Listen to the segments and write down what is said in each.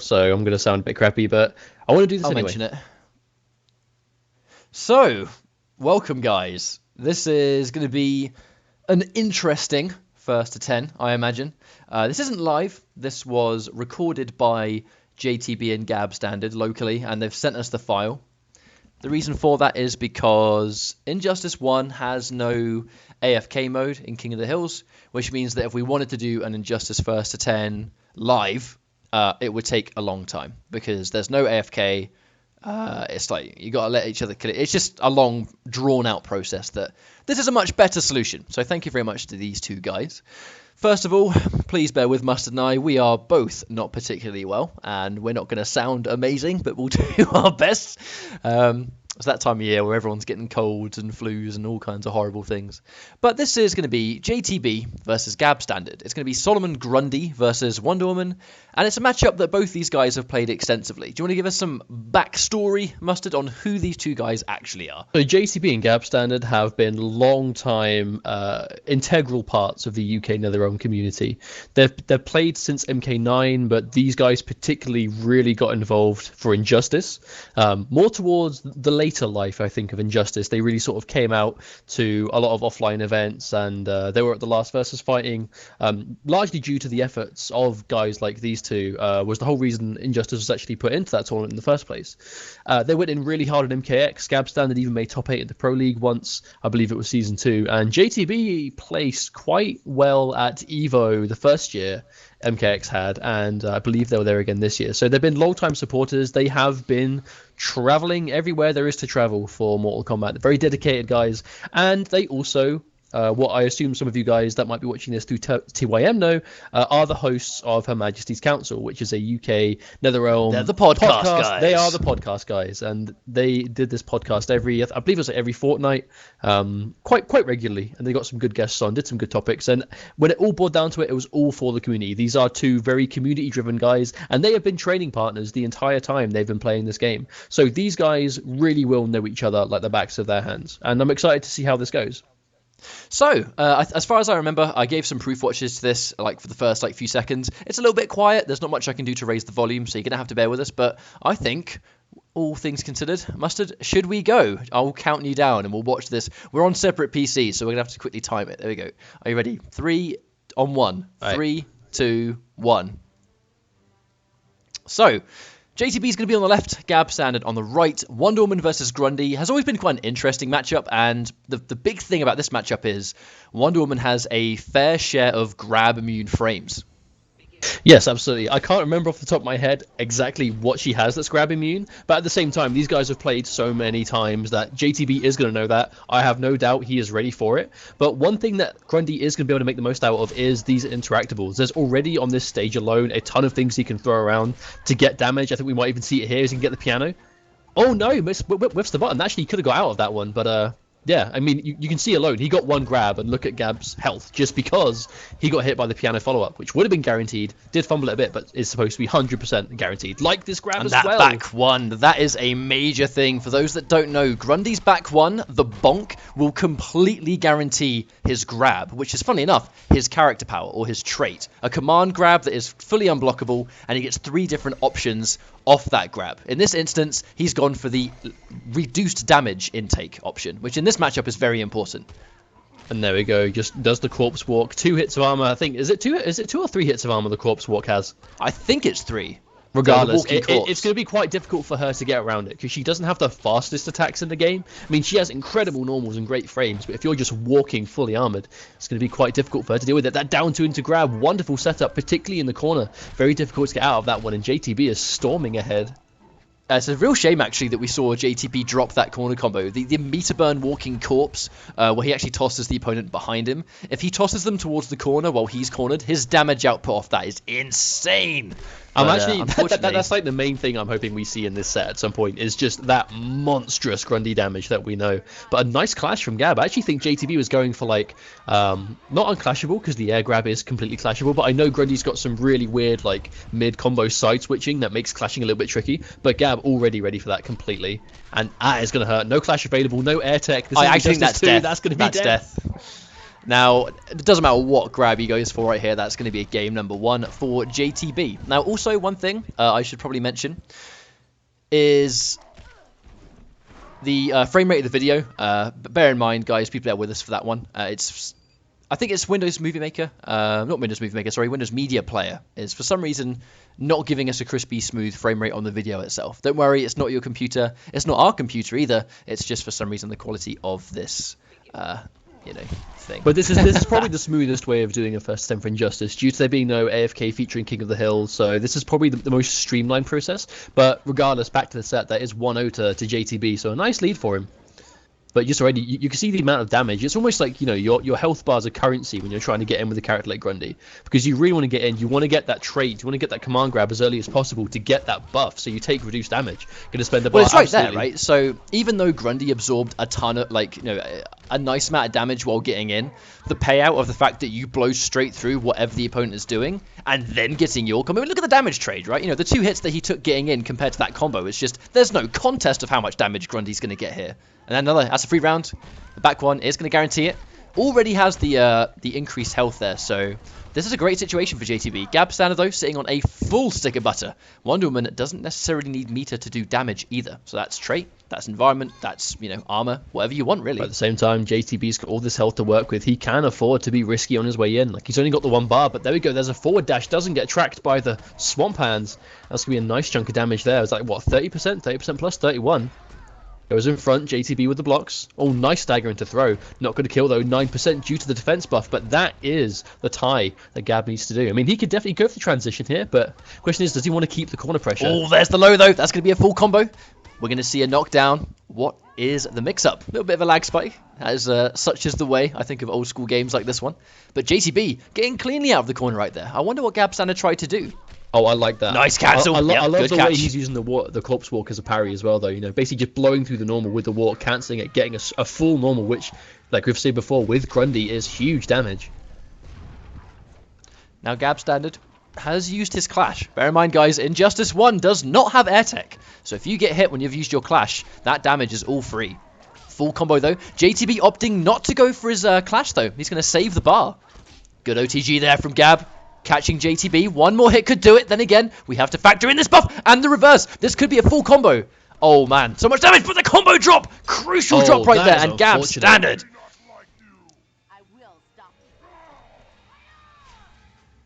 myself, so I'm going to sound a bit crappy, but I want to do this anyway. I'll mention it. So, welcome guys. This is going to be an interesting first to 10, I imagine. This isn't live. This was recorded by JTB and GabStandard locally, and they've sent us the file. The reason for that is because Injustice 1 has no AFK mode in King of the Hills, which means that if we wanted to do an Injustice first to 10 live, it would take a long time because there's no AFK. It's like you got to let each other kill it. It's just a long, drawn-out process. That this is a much better solution. So thank you very much to these two guys. First of all, please bear with Mustard and I. We are both not particularly well, and we're not going to sound amazing, but we'll do our best. It's that time of year where everyone's getting colds and flus and all kinds of horrible things. But this is going to be JTB versus GabStandard. It's going to be Solomon Grundy versus Wonder Woman, and it's a matchup that both these guys have played extensively. Do you want to give us some backstory, Mustard, on who these two guys actually are? So JTB and GabStandard have been long-time integral parts of the UK NetherRealm community. They've played since MK9, but these guys particularly really got involved for Injustice, more towards the later life, I think, of Injustice. They really sort of came out to a lot of offline events, and they were at the Last Versus fighting, largely due to the efforts of guys like these two, was the whole reason Injustice was actually put into that tournament in the first place. They went in really hard on MKX. GabStandard even made top 8 in the Pro League once, I believe it was Season 2, and JTB placed quite well at EVO the first year MKX had, and I believe they were there again this year. So they've been long-time supporters. They have been traveling everywhere there is to travel for Mortal Kombat. They're very dedicated guys, and they also, what I assume some of you guys that might be watching this through TYM know, are the hosts of Her Majesty's Council, which is a UK NetherRealm. They're the podcast guys. They are the podcast guys, and they did this podcast I believe it was every fortnight, quite regularly, and they got some good guests on, did some good topics, and when it all boiled down to it, it was all for the community. These are two very community-driven guys, and they have been training partners the entire time they've been playing this game. So these guys really will know each other like the backs of their hands, and I'm excited to see how this goes. So, as far as I remember, I gave some proof watches to this, like for the first few seconds. It's a little bit quiet. There's not much I can do to raise the volume, so you're going to have to bear with us. But I think, all things considered, Mustard, should we go? I'll count you down and we'll watch this. We're on separate PCs, so we're going to have to quickly time it. There we go. Are you ready? 3 on 1. Right. 3, 2, 1. So, JTB is going to be on the left, GabStandard on the right. Wonder Woman versus Grundy has always been quite an interesting matchup, and the big thing about this matchup is Wonder Woman has a fair share of grab immune frames. Yes, absolutely. I can't remember off the top of my head exactly what she has that's grab immune, but at the same time, these guys have played so many times that JTB is going to know that. I have no doubt he is ready for it. But one thing that Grundy is going to be able to make the most out of is these interactables. There's already on this stage alone a ton of things he can throw around to get damage. I think we might even see it here as he can get the piano. Oh no, whiffs the button. Actually, he could have got out of that one, but yeah, I mean, you can see alone, he got one grab, and look at Gab's health, just because he got hit by the piano follow-up, which would have been guaranteed, did fumble it a bit, but is supposed to be 100% guaranteed, like this grab as well. And that back one, that is a major thing. For those that don't know, Grundy's back one, the bonk, will completely guarantee his grab, which is, funny enough, his character power, or his trait. A command grab that is fully unblockable, and he gets 3 different options off that grab. In this instance, he's gone for the reduced damage intake option, which in this matchup is very important. And there we go, just does the corpse walk, 2 hits of armor. I think, is it 2 or 3 hits of armor the corpse walk has? I think it's 3. Regardless, it's going to be quite difficult for her to get around it, because she doesn't have the fastest attacks in the game. I mean, she has incredible normals and great frames, but if you're just walking fully armored, it's going to be quite difficult for her to deal with it. That down 2 into grab, wonderful setup, particularly in the corner. Very difficult to get out of that one, and JTB is storming ahead. It's a real shame, actually, that we saw JTB drop that corner combo. The meter burn walking corpse, where he actually tosses the opponent behind him. If he tosses them towards the corner while he's cornered, his damage output off that is insane. That's like the main thing I'm hoping we see in this set at some point, is just that monstrous Grundy damage that we know. But a nice clash from Gab. I actually think JTB was going for like, not unclashable, because the air grab is completely clashable, but I know Grundy's got some really weird like mid combo side switching that makes clashing a little bit tricky, but Gab already ready for that completely, and that is going to hurt. No clash available, no air tech. I think that's death. That's going to be death. Now, it doesn't matter what grab he goes for right here. That's going to be a game number 1 for JTB. Now, also one thing I should probably mention is the frame rate of the video. But bear in mind, guys, people that are with us for that one, I think it's Windows Movie Maker, not Windows Movie Maker, sorry, Windows Media Player is for some reason not giving us a crispy, smooth frame rate on the video itself. Don't worry, it's not your computer, it's not our computer either. It's just for some reason the quality of this, thing. But this is probably the smoothest way of doing a first attempt for Injustice, due to there being no AFK featuring King of the Hill. So this is probably the most streamlined process. But regardless, back to the set, that is 1-0 to JTB, so a nice lead for him. But just already, you can see the amount of damage. It's almost like, your health bars are currency when you're trying to get in with a character like Grundy. Because you really want to get in, you want to get that trait, you want to get that command grab as early as possible to get that buff, so you take reduced damage. Going to spend the bar. Well, it's right there, right? So even though Grundy absorbed a ton of, a nice amount of damage while getting in, the payout of the fact that you blow straight through whatever the opponent is doing, and then getting your combo. Look at the damage trade, right? The 2 hits that he took getting in compared to that combo, it's just, there's no contest of how much damage Grundy's going to get here. And then that's a free round. The back one is going to guarantee it. Already has the increased health there, so this is a great situation for JTB. GabStandard, though, sitting on a full stick of butter. Wonder Woman doesn't necessarily need meter to do damage either. So that's trait, that's environment, that's, armor, whatever you want, really. But at the same time, JTB's got all this health to work with. He can afford to be risky on his way in. Like, he's only got the 1 bar, but there we go. There's a forward dash. Doesn't get tracked by the Swamp Hands. That's going to be a nice chunk of damage there. It's like, what, 30%? 30% plus 31. Goes in front, JTB with the blocks. Oh, nice stagger into throw. Not going to kill, though, 9% due to the defense buff, but that is the tie that Gab needs to do. I mean, he could definitely go for the transition here, but the question is, does he want to keep the corner pressure? Oh, there's the low, though. That's going to be a full combo. We're going to see a knockdown. What is the mix-up? A little bit of a lag spike, as such is the way, I think, of old school games like this one. But JTB getting cleanly out of the corner right there. I wonder what GabStandard tried to do. Oh, I like that. Nice cancel. I love the catch. way he's using the corpse walk as a parry as well, though. Basically just blowing through the normal with the walk, cancelling it, getting a full normal, which, like we've said before, with Grundy is huge damage. Now GabStandard has used his Clash. Bear in mind, guys, Injustice 1 does not have air tech. So if you get hit when you've used your Clash, that damage is all free. Full combo, though. JTB opting not to go for his Clash, though. He's going to save the bar. Good OTG there from Gab. Catching JTB. One more hit could do it. Then again, we have to factor in this buff and the reverse. This could be a full combo. Oh, man. So much damage, but the combo drop. Crucial drop right there. And GabStandard.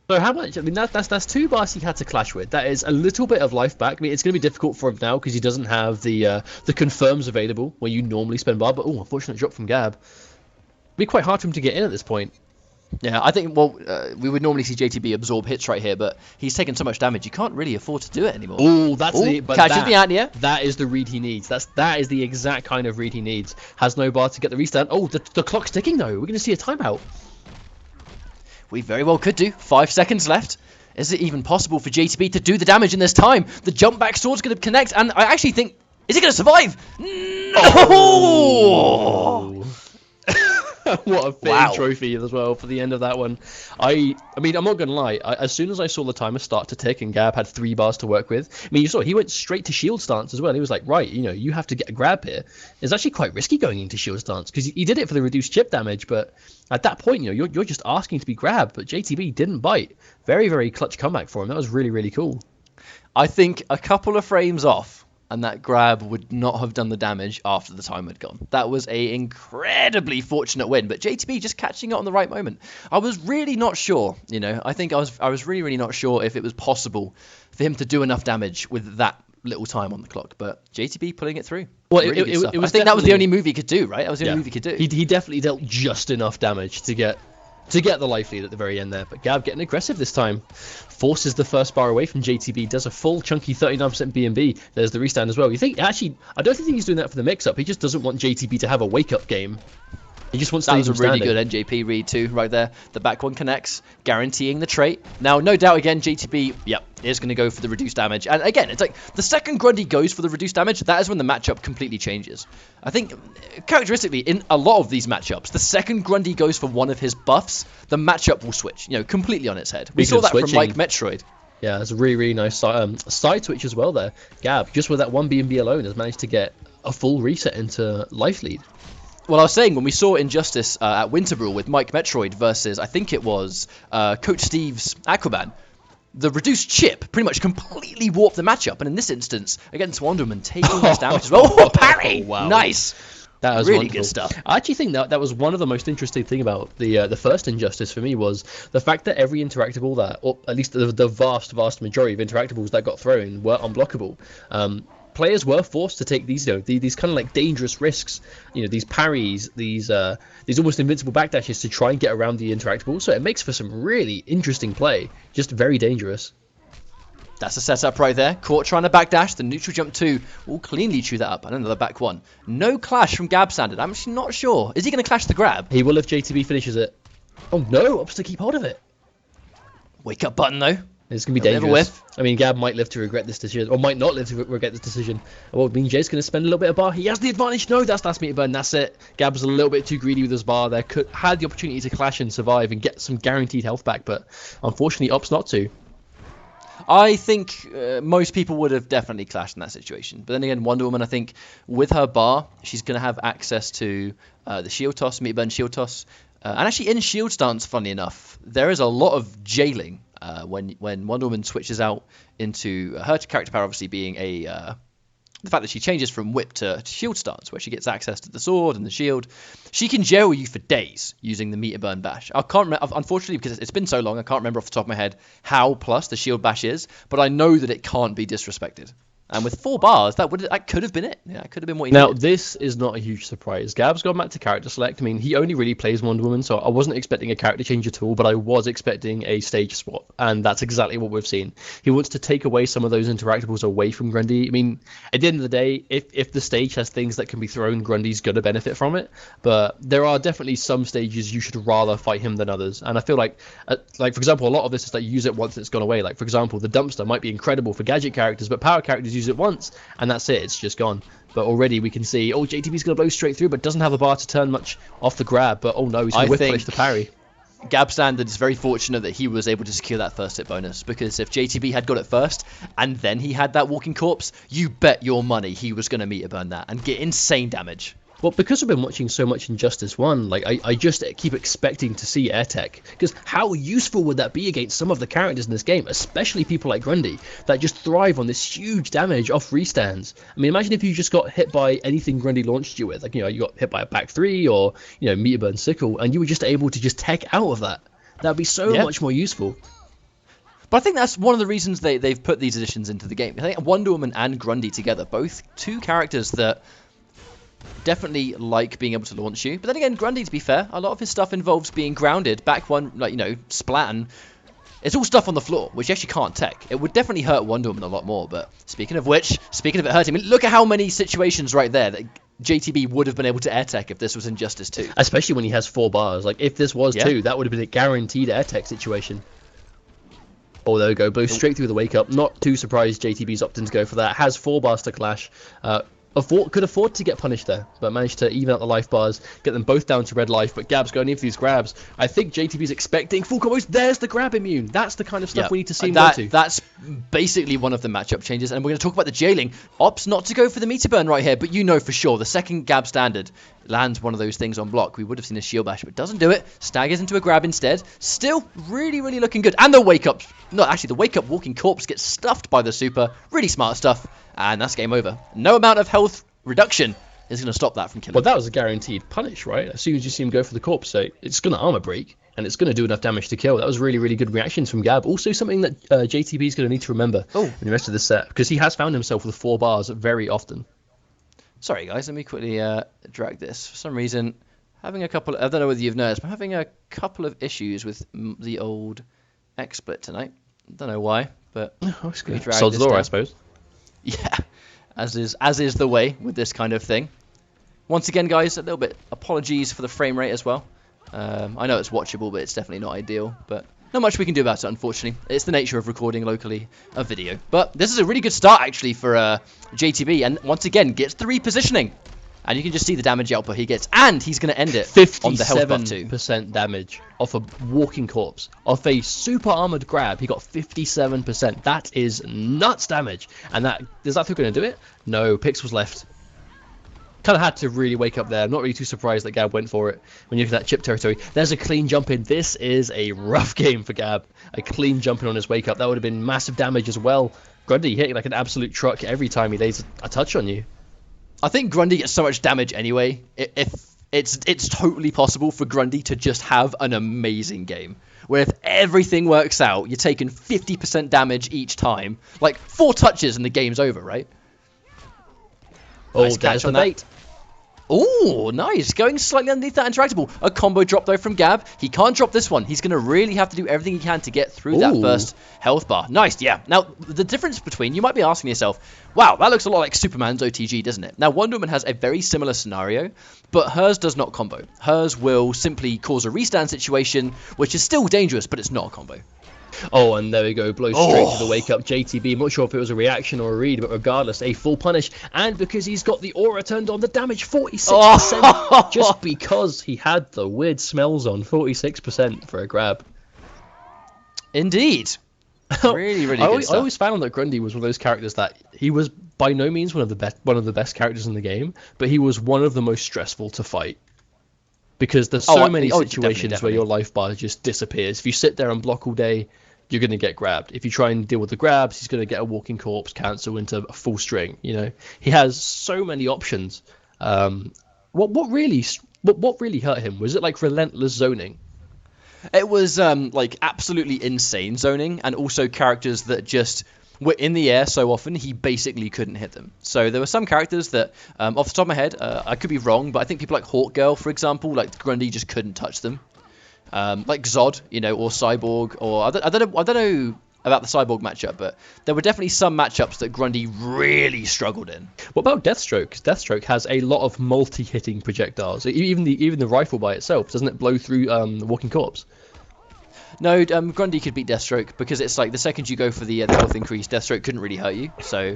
So how much? I mean, that's 2 bars he had to clash with. That is a little bit of life back. I mean, it's going to be difficult for him now because he doesn't have the confirms available where you normally spend bar. But, unfortunate drop from Gab. It'd be quite hard for him to get in at this point. Yeah, I think, we would normally see JTB absorb hits right here, but he's taken so much damage, you can't really afford to do it anymore. Oh, that's the... But catches the anti-air. That is the read he needs. That is the exact kind of read he needs. Has no bar to get the restand. Oh, the clock's ticking, though. We're going to see a timeout. We very well could do. 5 seconds left. Is it even possible for JTB to do the damage in this time? The jump back sword's going to connect, and I actually think... Is he going to survive? No! Oh. What a fitting trophy as well for the end of that one. I mean, I'm not going to lie. As soon as I saw the timer start to tick and Gab had 3 bars to work with, I mean, you saw he went straight to shield stance as well. He was like, right, you have to get a grab here. It's actually quite risky going into shield stance because he did it for the reduced chip damage, but at that point, you're just asking to be grabbed. But JTB didn't bite. Very, very clutch comeback for him. That was really, really cool. I think a couple of frames off, and that grab would not have done the damage after the time had gone. That was a incredibly fortunate win, but JTB just catching it on the right moment. I was really not sure, I think I was really, really not sure if it was possible for him to do enough damage with that little time on the clock, but JTB pulling it through. Well, it was I think that was the only move he could do, right? That was the only move he could do. He definitely dealt just enough damage to get the life lead at the very end there, but Gab getting aggressive this time. Forces the first bar away from JTB, does a full chunky 39% B&B. There's the restand as well. You think, actually, I don't think he's doing that for the mix-up. He just doesn't want JTB to have a wake-up game. He just wants to leave him standing. That was a really good NJP read too, right there. The back one connects, guaranteeing the trait. Now, no doubt again, JTB, is going to go for the reduced damage. And again, it's like, the second Grundy goes for the reduced damage, that is when the matchup completely changes. I think, characteristically, in a lot of these matchups, the second Grundy goes for one of his buffs, the matchup will switch, completely on its head. We saw that from, like, Metroid. Yeah, it's a really, really nice side switch as well there. Gab, just with that one B&B alone, has managed to get a full reset into life lead. Well, I was saying when we saw Injustice at Winterbrule with Mike Metroid versus, I think it was Coach Steve's Aquaman, the reduced chip pretty much completely warped the matchup. And in this instance, against Wonder Woman, taking less damage as well. Oh, parry! Wow. Nice! That was really wonderful. good stuff. I actually think that was one of the most interesting thing about the first Injustice for me was the fact that every interactable that, or at least the vast majority of interactables that got thrown were unblockable. Players were forced to take these, these kind of like dangerous risks, these parries, these almost invincible backdashes to try and get around the interactables. So it makes for some really interesting play, just very dangerous. That's a setup right there. Caught trying to backdash. The neutral jump 2 will cleanly chew that up. And another back 1. No clash from GabStandard. I'm actually not sure. Is he going to clash the grab? He will if JTB finishes it. Oh no, Ops to keep hold of it. Wake up button though. It's going to be dangerous. I mean, Gab might live to regret this decision, or might not live to regret this decision. Well, I mean, Jay's going to spend a little bit of bar. He has the advantage. No, that's last meter burn. That's it. Gab was a little bit too greedy with his bar there. Had the opportunity to clash and survive and get some guaranteed health back, but unfortunately opts not to. I think most people would have definitely clashed in that situation. But then again, Wonder Woman, I think, with her bar, she's going to have access to the shield toss, meter burn shield toss. And actually, in shield stance, funny enough, there is a lot of jailing when Wonder Woman switches out into her character power, obviously being the fact that she changes from whip to shield stance, where she gets access to the sword and the shield. She can jail you for days using the meter burn bash. I can't remember, unfortunately, because it's been so long, I can't remember off the top of my head how plus the shield bash is, but I know that it can't be disrespected. And with 4 bars, that could have been it. Yeah, it could have been what he Now, needed. this is not a huge surprise. Gab's gone back to character select. I mean, he only really plays Wonder Woman, so I wasn't expecting a character change at all, but I was expecting a stage swap, and that's exactly what we've seen. He wants to take away some of those interactables away from Grundy. I mean, at the end of the day, if the stage has things that can be thrown, Grundy's going to benefit from it, but there are definitely some stages you should rather fight him than others, and I feel like for example, a lot of this is like use it once and it's gone away. Like, for example, the dumpster might be incredible for gadget characters, but power characters use it once, and that's it, it's just gone. But already we can see, JTB's going to blow straight through, but doesn't have a bar to turn much off the grab. But oh no, he's going to whip punish the parry. GabStandard is very fortunate that he was able to secure that first hit bonus, because if JTB had got it first, and then he had that walking corpse, you bet your money he was going to meter burn that and get insane damage. Well, because I've been watching so much Injustice 1, like, I just keep expecting to see air tech. Because how useful would that be against some of the characters in this game, especially people like Grundy, that just thrive on this huge damage off restands? I mean, imagine if you just got hit by anything Grundy launched you with. Like, you got hit by a back 3 or, meter burn sickle, and you were just able to just tech out of that. That would be so much more useful. But I think that's one of the reasons they've put these additions into the game. I think Wonder Woman and Grundy together, both two characters that definitely like being able to launch you. But then again, Grundy, to be fair, a lot of his stuff involves being grounded. Back one, splatting. It's all stuff on the floor, which you actually can't tech. It would definitely hurt Wonder Woman a lot more. But speaking of it hurting, I mean, look at how many situations right there that JTB would have been able to air tech if this was Injustice 2. Especially when he has 4 bars. Like, if this was 2, that would have been a guaranteed air tech situation. Oh, there we go. Blow straight through the wake up. Not too surprised JTB's opting to go for that. Has 4 bars to clash. Could afford to get punished there, but managed to even out the life bars, get them both down to red life. But Gab's going in for these grabs. I think JTB's expecting full combos. There's the grab immune. That's the kind of stuff we need to see him go to. That's basically one of the matchup changes, and we're going to talk about the jailing. Opts not to go for the meter burn right here, but for sure, the second GabStandard lands one of those things on block, we would have seen a shield bash, but doesn't do it. Staggers into a grab instead. Still really, really looking good. And the wake up, the wake up walking corpse gets stuffed by the super. Really smart stuff. And that's game over. No amount of health reduction is going to stop that from killing. Well, that was a guaranteed punish, right? As soon as you see him go for the corpse, so it's going to armor break, and it's going to do enough damage to kill. That was really, really good reactions from Gab. Also something that JTB is going to need to remember in the rest of the set, because he has found himself with 4 bars very often. Sorry, guys, let me quickly drag this. For some reason, I don't know whether you've noticed, but I'm having a couple of issues with the old XSplit tonight. Don't know why, but that's good. Sod's law, I suppose. Yeah, as is the way with this kind of thing. Once again, guys, a little bit apologies for the frame rate as well. I know it's watchable, but it's definitely not ideal. But not much we can do about it, unfortunately. It's the nature of recording locally a video. But this is a really good start, actually, for JTB. And once again, gets the repositioning. And you can just see the damage output he gets. And he's going to end it on the health buff too. 57% damage off a walking corpse. Off a super armored grab, he got 57%. That is nuts damage. And is that going to do it? No, Pixel's left. Kind of had to really wake up there. I'm not really too surprised that Gab went for it when you look at that chip territory. There's a clean jump in. This is a rough game for Gab. A clean jump in on his wake up. That would have been massive damage as well. Grundy hitting like an absolute truck every time he lays a touch on you. I think Grundy gets so much damage anyway. If it's totally possible for Grundy to just have an amazing game, where if everything works out, you're taking 50% damage each time. Like 4 touches and the game's over, right? Oh, Nice there's catch the on that. bait. Oh, nice. Going slightly underneath that interactable. A combo drop, though, from Gab. He can't drop this one. He's going to really have to do everything he can to get through that first health bar. Nice, yeah. Now, the difference between... You might be asking yourself, wow, that looks a lot like Superman's OTG, doesn't it? Now, Wonder Woman has a very similar scenario, but hers does not combo. Hers will simply cause a restand situation, which is still dangerous, but it's not a combo. Oh, and there we go. Blow straight to the wake up. JTB, I'm not sure if it was a reaction or a read, but regardless, a full punish. And because he's got the aura turned on, the damage 46%. Just because he had the weird smells on. 46% for a grab. Indeed. Really, really good stuff. I always found that Grundy was one of those characters that he was by no means one of the best characters in the game, but he was one of the most stressful to fight. Because there's so many situations definitely. where your life bar just disappears. If you sit there and block all day, you're going to get grabbed. If you try and deal with the grabs, he's going to get a walking corpse, cancel into a full string. You know, he has so many options. What really hurt him? Was it like relentless zoning? It was like absolutely insane zoning, and also characters that just were in the air so often he basically couldn't hit them. So there were some characters that, off the top of my head, I could be wrong, but I think people like Hawk Girl, for example, like Grundy just couldn't touch them. Like Zod, you know, or Cyborg, or I don't know about the Cyborg matchup, but there were definitely some matchups that Grundy really struggled in. What about Deathstroke? 'Cause Deathstroke has a lot of multi-hitting projectiles. Even the rifle by itself, doesn't it blow through the walking corpse? No, Grundy could beat Deathstroke because it's like the second you go for the health increase, Deathstroke couldn't really hurt you. So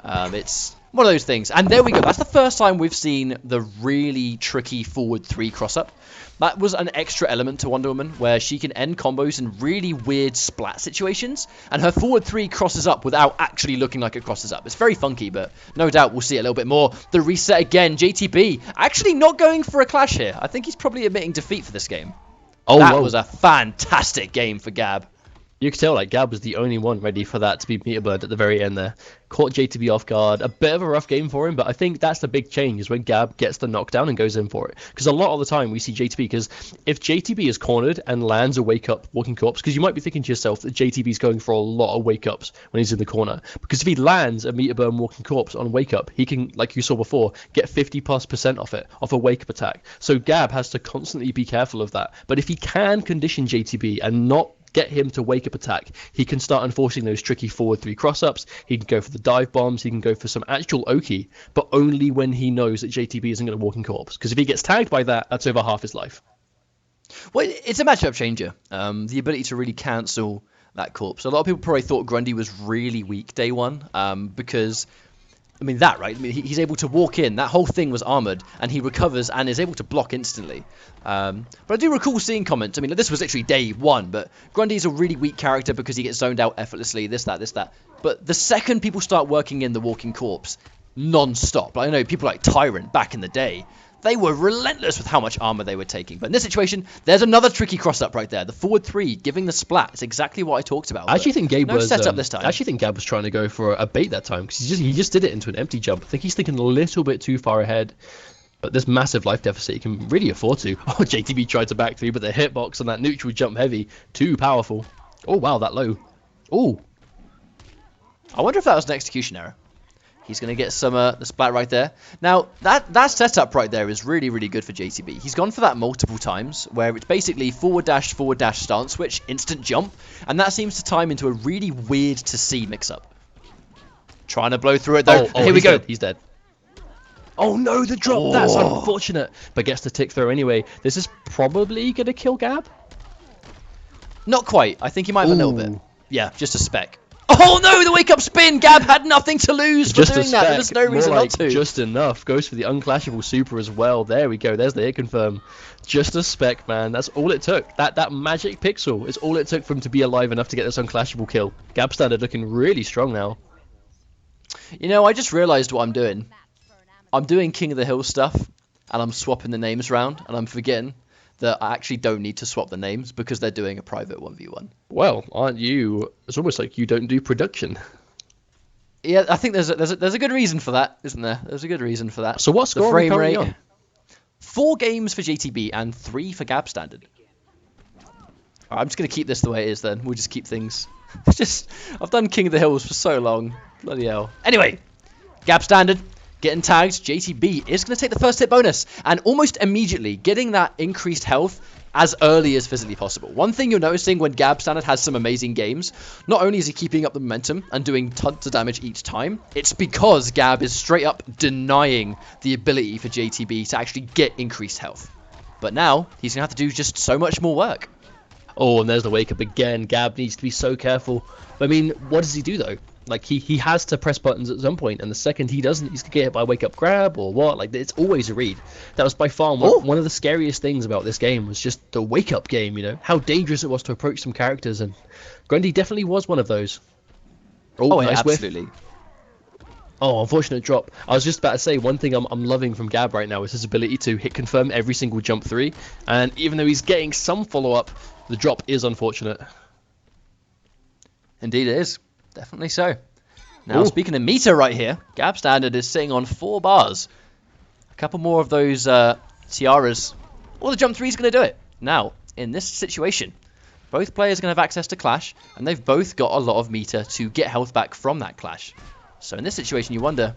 it's one of those things. And there we go. That's the first time we've seen the really tricky forward 3 cross-up. That was an extra element to Wonder Woman, where she can end combos in really weird splat situations, and her forward 3 crosses up without actually looking like it crosses up. It's very funky, but no doubt we'll see it a little bit more. The reset again, JTB actually not going for a clash here. I think he's probably admitting defeat for this game. That was a fantastic game for Gab. You could tell like Gab was the only one ready for that to be meter burned at the very end there. Caught JTB off guard. A bit of a rough game for him, but I think that's the big change is when Gab gets the knockdown and goes in for it. Because a lot of the time we see JTB, because if JTB is cornered and lands a wake up walking corpse, because you might be thinking to yourself that JTB is going for a lot of wake ups when he's in the corner. Because if he lands a meter burn walking corpse on wake up, he can, like you saw before, get 50+% off it, off a wake up attack. So Gab has to constantly be careful of that. But if he can condition JTB and not get him to wake up attack, he can start enforcing those tricky forward 3 cross-ups. He can go for the dive bombs. He can go for some actual Oki, but only when he knows that JTB isn't going to walk in corpse. Because if he gets tagged by that, that's over half his life. Well, it's a matchup changer. The ability to really cancel that corpse. A lot of people probably thought Grundy was really weak day one because... I mean, that, right? I mean, he's able to walk in. That whole thing was armored, and he recovers and is able to block instantly. But I do recall seeing comments. I mean, this was literally day one, but Grundy's a really weak character because he gets zoned out effortlessly, this, that. But the second people start working in the walking corpse, non-stop. I know people like Tyrant back in the day, they were relentless with how much armor they were taking. But in this situation, there's another tricky cross-up right there. The forward 3, giving the splat. It's exactly what I talked about. I actually think Gabe no setup this time. I actually think Gab was trying to go for a bait that time, because he just did it into an empty jump. I think he's thinking a little bit too far ahead. But this massive life deficit, he can really afford to. Oh, JTB tried to back 3, but the hitbox on that neutral jump heavy, too powerful. Oh, wow, that low. Oh. I wonder if that was an execution error. He's going to get some the splat right there. Now, that setup right there is really, really good for JTB. He's gone for that multiple times, where it's basically forward dash, stance switch, instant jump, and that seems to time into a really weird to see mix-up. Trying to blow through it, though. Oh, here we go. He's dead. Oh, no, the drop. Oh. That's unfortunate, but gets the tick throw anyway. This is probably going to kill Gab? Not quite. I think he might have a little bit. Yeah, just a speck. Oh no, the wake up spin! Gab had nothing to lose for doing that. There was no reason not to. Just enough. Goes for the unclashable super as well. There we go. There's the hit confirm. Just a speck, man. That's all it took. That magic pixel is all it took for him to be alive enough to get this unclashable kill. GabStandard looking really strong now. You know, I just realised what I'm doing. I'm doing King of the Hill stuff, and I'm swapping the names around, and I'm forgetting that I actually don't need to swap the names because they're doing a private 1v1. Well, aren't you? It's almost like you don't do production. Yeah, I think there's a good reason for that, isn't there? There's a good reason for that. So what score are we currently on? 4 games for JTB and 3 for GabStandard. I'm just going to keep this the way it is then. We'll just keep things... I've done King of the Hills for so long. Bloody hell. Anyway, GabStandard getting tagged. JTB is going to take the first hit bonus. And almost immediately getting that increased health as early as physically possible. One thing you're noticing when GabStandard has some amazing games, not only is he keeping up the momentum and doing tons of damage each time, it's because Gab is straight up denying the ability for JTB to actually get increased health. But now, he's going to have to do just so much more work. Oh, and there's the wake up again. Gab needs to be so careful. I mean, what does he do though? Like he has to press buttons at some point, and the second he doesn't, he's gonna get hit by a wake up grab or what. Like it's always a read. That was by far one of the scariest things about this game was just the wake up game. You know how dangerous it was to approach some characters, and Grundy definitely was one of those. Oh, nice absolutely. Whiff. Oh, unfortunate drop. I was just about to say, one thing I'm loving from Gab right now is his ability to hit confirm every single jump 3. And even though he's getting some follow-up, the drop is unfortunate. Indeed it is. Definitely so. Now, speaking of meter right here, GabStandard is sitting on 4 bars. A couple more of those tiaras. Well, the jump 3 is going to do it. Now, in this situation, both players are going to have access to Clash, and they've both got a lot of meter to get health back from that Clash. So in this situation, you wonder...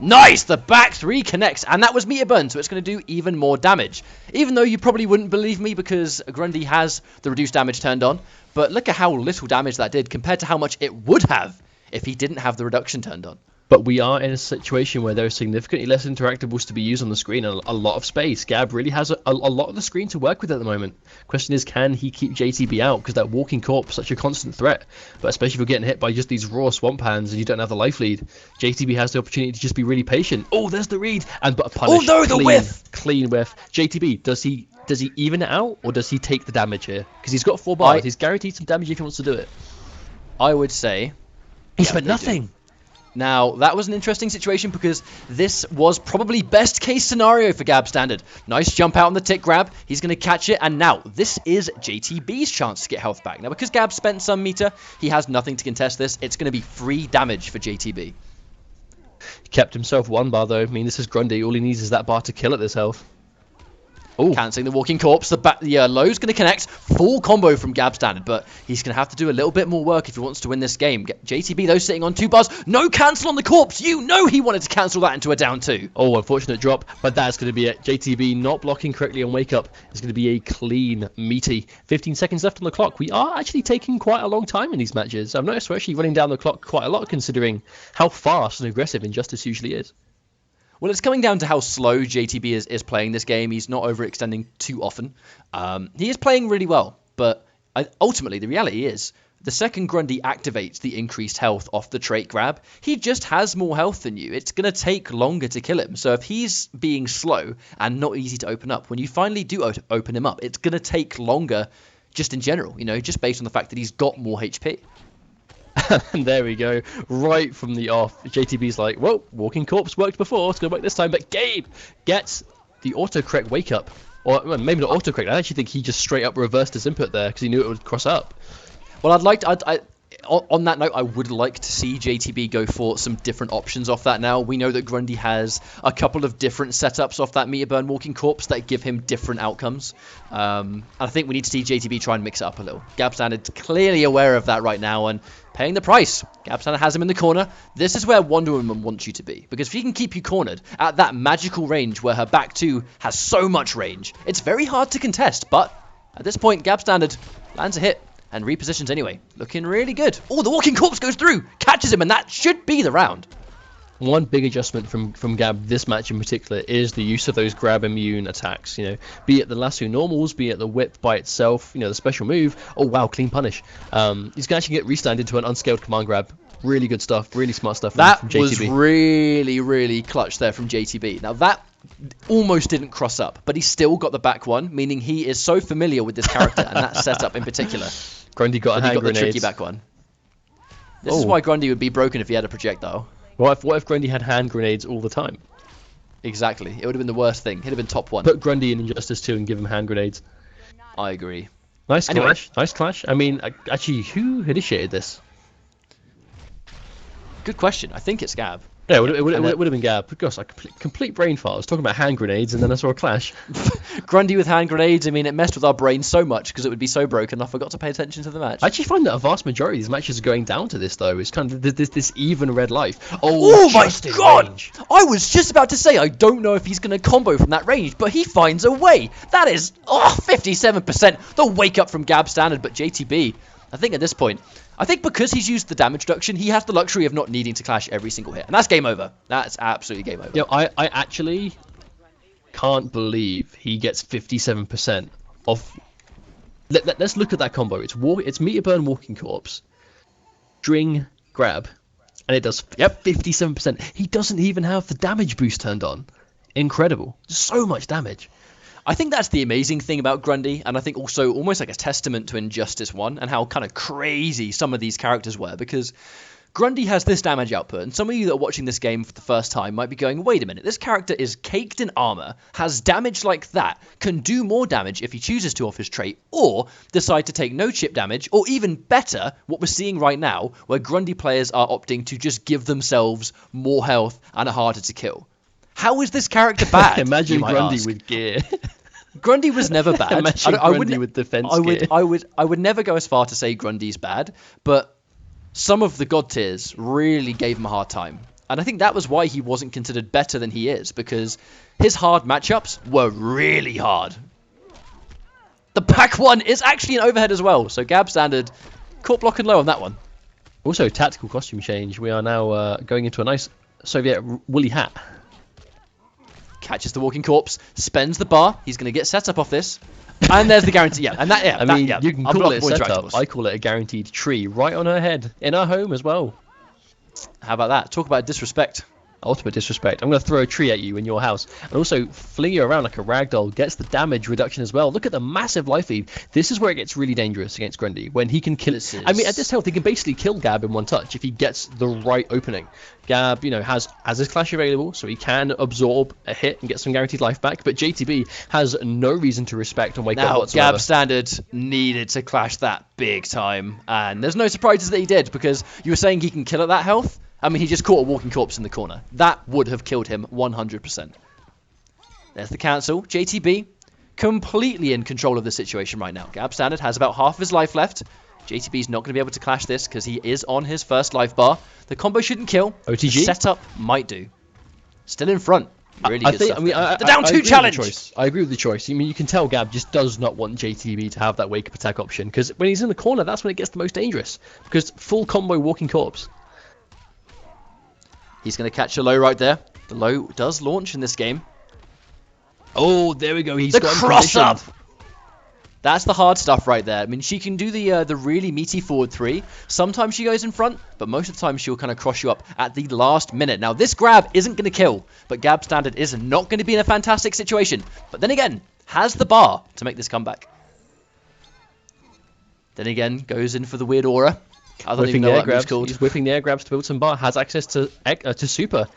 Nice! The back 3 connects, and that was meter burn, so it's going to do even more damage. Even though you probably wouldn't believe me because Grundy has the reduced damage turned on, but look at how little damage that did compared to how much it would have if he didn't have the reduction turned on. But we are in a situation where there is significantly less interactables to be used on the screen and a lot of space. Gab really has a lot of the screen to work with at the moment. Question is, can he keep JTB out? Because that walking corpse is such a constant threat. But especially if you're getting hit by just these raw swamp hands and you don't have the life lead, JTB has the opportunity to just be really patient. Oh, there's the read! And but a punish. Oh no, the whiff! Clean whiff. JTB, does he even it out or does he take the damage here? Because he's got 4 bars. He's guaranteed some damage if he wants to do it. I would say... He spent nothing. Now, that was an interesting situation because this was probably best case scenario for GabStandard. Nice jump out on the tick grab. He's going to catch it. And now, this is JTB's chance to get health back. Now, because Gab spent some meter, he has nothing to contest this. It's going to be free damage for JTB. He kept himself 1 bar, though. I mean, this is Grundy. All he needs is that bar to kill at this health. Ooh. Cancelling the walking corpse. The low's going to connect. Full combo from GabStandard, but he's going to have to do a little bit more work if he wants to win this game. JTB, though, sitting on 2 bars. No cancel on the corpse. You know he wanted to cancel that into a down 2. Oh, unfortunate drop, but that's going to be it. JTB not blocking correctly on wake up is going to be a clean, meaty. 15 seconds left on the clock. We are actually taking quite a long time in these matches. I've noticed we're actually running down the clock quite a lot considering how fast and aggressive Injustice usually is. Well, it's coming down to how slow JTB is playing this game. He's not overextending too often. He is playing really well, but ultimately the reality is the second Grundy activates the increased health off the trait grab, he just has more health than you. It's going to take longer to kill him. So if he's being slow and not easy to open up, when you finally do open him up, it's going to take longer just in general, you know, just based on the fact that he's got more HP. And there we go, right from the off. JTB's like, whoa, walking corpse worked before, it's going to work this time. But Gabe gets the autocorrect wake up. Or well, maybe not autocorrect, I actually think he just straight up reversed his input there because he knew it would cross up. Well, on that note, I would like to see JTB go for some different options off that now. We know that Grundy has a couple of different setups off that meter burn walking corpse that give him different outcomes. And I think we need to see JTB try and mix it up a little. GabStandard's clearly aware of that right now and paying the price. GabStandard has him in the corner. This is where Wonder Woman wants you to be. Because if she can keep you cornered at that magical range where her back 2 has so much range, it's very hard to contest. But at this point, GabStandard lands a hit. And repositions anyway. Looking really good. Oh, the walking corpse goes through. Catches him, and that should be the round. One big adjustment from Gab this match in particular is the use of those grab immune attacks. You know, be it the lasso normals, be it the whip by itself, you know, the special move. Oh, wow, clean punish. He's going to actually get restunned into an unscaled command grab. Really good stuff. Really smart stuff from JTB. That was really, really clutch there from JTB. Now, that almost didn't cross up, but he still got the back 1, meaning he is so familiar with this character and that setup in particular. Grundy got a hand grenade. The tricky back 1. This is why Grundy would be broken if he had a projectile. What if Grundy had hand grenades all the time? Exactly. It would have been the worst thing. He'd have been top 1. Put Grundy in Injustice 2 and give him hand grenades. I agree. Nice Anyway. clash. Nice clash. I mean, actually, who initiated this? Good question. I think it's Gab. Yeah, it would have been Gab. Gosh, like complete brain fart. I was talking about hand grenades, and then I saw a clash. Grundy with hand grenades. I mean, it messed with our brains so much because it would be so broken. I forgot to pay attention to the match. I actually find that a vast majority of these matches are going down to this, though. It's kind of this even red life. Oh my god! I was just about to say, I don't know if he's going to combo from that range, but he finds a way. That is 57%. The wake up from GabStandard, but JTB, I think at this point, I think because he's used the damage reduction, he has the luxury of not needing to clash every single hit. And that's game over. That's absolutely game over. You know, I actually can't believe he gets 57% of... Let's look at that combo. It's meter burn, walking corpse, string, grab, and it does 57%. He doesn't even have the damage boost turned on. Incredible. So much damage. I think that's the amazing thing about Grundy, and I think also almost like a testament to Injustice 1 and how kind of crazy some of these characters were, because Grundy has this damage output, and some of you that are watching this game for the first time might be going, wait a minute, this character is caked in armor, has damage like that, can do more damage if he chooses to off his trait, or decide to take no chip damage, or even better, what we're seeing right now, where Grundy players are opting to just give themselves more health and are harder to kill. How is this character bad? Imagine Grundy with gear. Grundy was never bad. Imagine Grundy with defense gear. I would never go as far to say Grundy's bad, but some of the god tiers really gave him a hard time. And I think that was why he wasn't considered better than he is, because his hard matchups were really hard. The pack one is actually an overhead as well, so GabStandard caught blocking low on that one. Also, tactical costume change. We are now going into a nice Soviet woolly hat. Catches the walking corpse, spends the bar. He's going to get set up off this. And there's the guarantee. Yeah, and that, yeah. I mean, you can call it a setup. I call it a guaranteed tree right on her head, in her home as well. How about that? Talk about disrespect. Ultimate disrespect. I'm going to throw a tree at you in your house and also fling you around like a ragdoll. Gets the damage reduction as well. Look at the massive life lead. This is where it gets really dangerous against Grundy, when he can kill... I mean, at this health, he can basically kill Gab in one touch if he gets the right opening. Gab, you know, has his clash available, so he can absorb a hit and get some guaranteed life back, but JTB has no reason to respect and wake up whatsoever. GabStandard needed to clash that big time, and there's no surprises that he did, because you were saying he can kill at that health. I mean, he just caught a walking corpse in the corner. That would have killed him 100%. There's the cancel. JTB completely in control of the situation right now. GabStandard has about half of his life left. JTB's not going to be able to clash this because he is on his first life bar. The combo shouldn't kill. OTG? The setup might do. Still in front. Really good stuff. The down two challenge. I agree with the choice. I mean, you can tell Gab just does not want JTB to have that wake up attack option, because when he's in the corner, that's when it gets the most dangerous. Because full combo walking corpse. He's going to catch a low right there. The low does launch in this game. Oh, there we go. He's the got cross up. That's the hard stuff right there. I mean, she can do the really meaty forward three. Sometimes she goes in front, but most of the time she'll kind of cross you up at the last minute. Now, this grab isn't going to kill, but GabStandard is not going to be in a fantastic situation. But then again, has the bar to make this comeback. Then again, goes in for the weird aura. I don't even know what that's called. He's whipping the air grabs to build some bar. Has access to super.